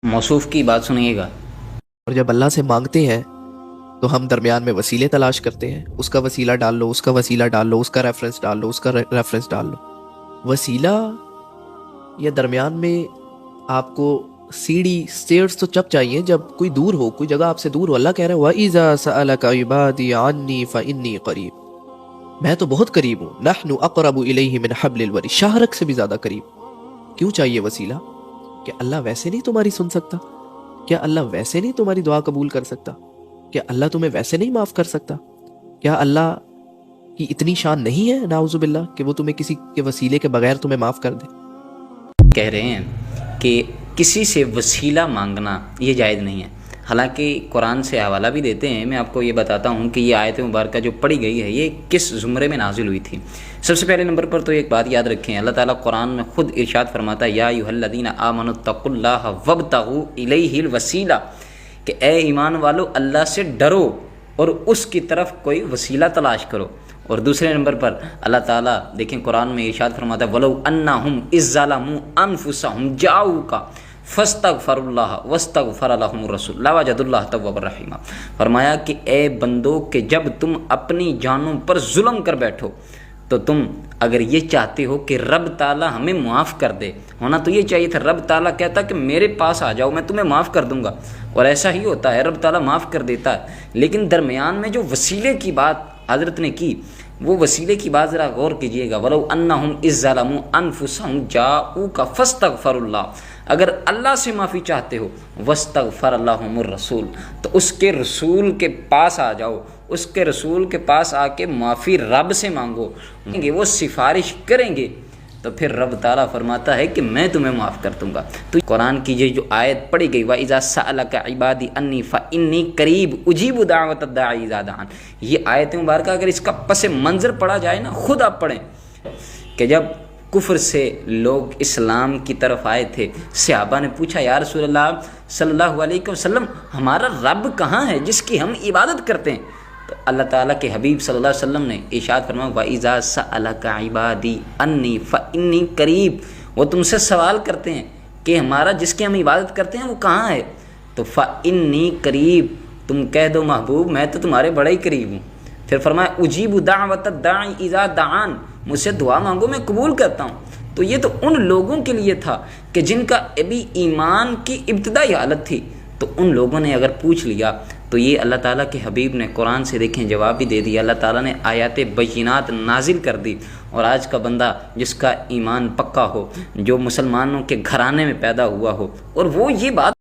موصوف کی بات سنیے گا۔ اور جب اللہ سے مانگتے ہیں تو ہم درمیان میں وسیلے تلاش کرتے ہیں، اس کا وسیلہ ڈال لو، اس کا وسیلہ ڈال لو، اس کا ریفرنس ڈال لو، اس کا ریفرنس ڈال لو۔ وسیلہ یا درمیان میں آپ کو سیڑھی سٹیئرز تو چپ چاہیے جب کوئی دور ہو، کوئی جگہ آپ سے دور ہو۔ اللہ کہہ رہا ہے وَإِذَا سَأَلَكَ عِبَادِي عَنِّي فَإِنِّي قَرِيب، میں تو بہت قریب ہوں۔ نَحْنُ أَقْرَبُ إِلَيْهِ مِنْ حَبْلِ الْوَرِيدِ، شاہ رگ سے بھی زیادہ قریب۔ کیوں چاہیے وسیلہ؟ کہ اللہ ویسے نہیں تمہاری سن سکتا؟ کیا اللہ ویسے نہیں تمہاری دعا قبول کر سکتا؟ کیا اللہ تمہیں ویسے نہیں معاف کر سکتا؟ کیا اللہ کی اتنی شان نہیں ہے نعوذ باللہ کہ وہ تمہیں کسی کے وسیلے کے بغیر تمہیں معاف کر دے؟ کہہ رہے ہیں کہ کسی سے وسیلہ مانگنا یہ جائز نہیں ہے، حالانکہ قرآن سے حوالہ بھی دیتے ہیں۔ میں آپ کو یہ بتاتا ہوں کہ یہ آیت مبارکہ جو پڑھی گئی ہے یہ کس زمرے میں نازل ہوئی تھی۔ سب سے پہلے نمبر پر تو ایک بات یاد رکھیں، اللہ تعالیٰ قرآن میں خود ارشاد فرماتا ہے یا ایھا الذین آمنوا اتقوا اللہ وابتغوا الیہ الوسیلہ، کہ اے ایمان والو اللہ سے ڈرو اور اس کی طرف کوئی وسیلہ تلاش کرو۔ اور دوسرے نمبر پر اللہ تعالیٰ دیکھیں قرآن میں ارشاد فرماتا ہے وَلَوْ أَنَّهُمْ إِذ ظَّلَمُوا أَنفُسَهُمْ جَاءُوكَ فَاسْتَغْفَرُوا اللَّهَ وَاسْتَغْفَرَ لَهُمُ الرَّسُولُ لَوَجَدُوا اللَّهَ تَوَّابًا رَحِيمًا۔ فرمایا کہ اے بندو کہ جب تم اپنی جانوں پر ظلم کر بیٹھو تو تم اگر یہ چاہتے ہو کہ رب تعالیٰ ہمیں معاف کر دے، ہونا تو یہ چاہیے تھا رب تعالیٰ کہتا کہ میرے پاس آ جاؤ میں تمہیں معاف کر دوں گا، اور ایسا ہی ہوتا ہے، رب تعالیٰ معاف کر دیتا ہے۔ لیکن درمیان میں جو وسیلے کی بات حضرت نے کی، وہ وسیلے کی بات ذرا غور کیجئے گا۔ وَلَوْ أَنَّهُمْ إِذ ظَّلَمُوا أَنفُسَهُمْ جَاءُوكَ فَاسْتَغْفَرُوا اللَّهَ، اگر اللہ سے معافی چاہتے ہو وَاسْتَغْفَرَ لَهُمُ الرَّسُولُ، تو اس کے رسول کے پاس آ جاؤ، اس کے رسول کے پاس آ کے معافی رب سے مانگو، وہ سفارش کریں گے تو پھر رب تعالیٰ فرماتا ہے کہ میں تمہیں معاف کر دوں گا۔ تو قرآن کی یہ جو آیت پڑھی گئی وَإِذَا سَأَلَكَ عِبَادِي عَنِّي فَإِنِّي قَرِيبٌ أُجِيبُ دَعْوَةَ الدَّاعِ إِذَا دَعَانِ، یہ آیت مبارکہ اگر اس کا پس منظر پڑھا جائے نا، خود آپ پڑھیں کہ جب کفر سے لوگ اسلام کی طرف آئے تھے، صحابہ نے پوچھا یا رسول اللہ صلی اللہ علیہ وسلم ہمارا رب کہاں ہے جس کی ہم عبادت کرتے ہیں؟ تو اللہ تعالیٰ کے حبیب صلی اللہ علیہ وسلم نے ارشاد فرمایا وَإِذَا سَأَلَكَ عِبَادِي عَنِّي فَإِنِّي قَرِيبٌ، وہ تم سے سوال کرتے ہیں کہ ہمارا جس کی ہم عبادت کرتے ہیں وہ کہاں ہے، تو فَإِنِّي قَرِيبٌ، تم کہہ دو محبوب میں تو تمہارے بڑے ہی قریب ہوں۔ پھر فرمایا اجیب دعوت الداعی اذا دعان، مجھ سے دعا مانگو میں قبول کرتا ہوں۔ تو یہ تو ان لوگوں کے لیے تھا کہ جن کا ابھی ایمان کی ابتدائی حالت تھی، تو ان لوگوں نے اگر پوچھ لیا تو یہ اللہ تعالیٰ کے حبیب نے قرآن سے دیکھیں جواب بھی دے دیا، اللہ تعالیٰ نے آیات بینات نازل کر دی۔ اور آج کا بندہ جس کا ایمان پکا ہو، جو مسلمانوں کے گھرانے میں پیدا ہوا ہو، اور وہ یہ بات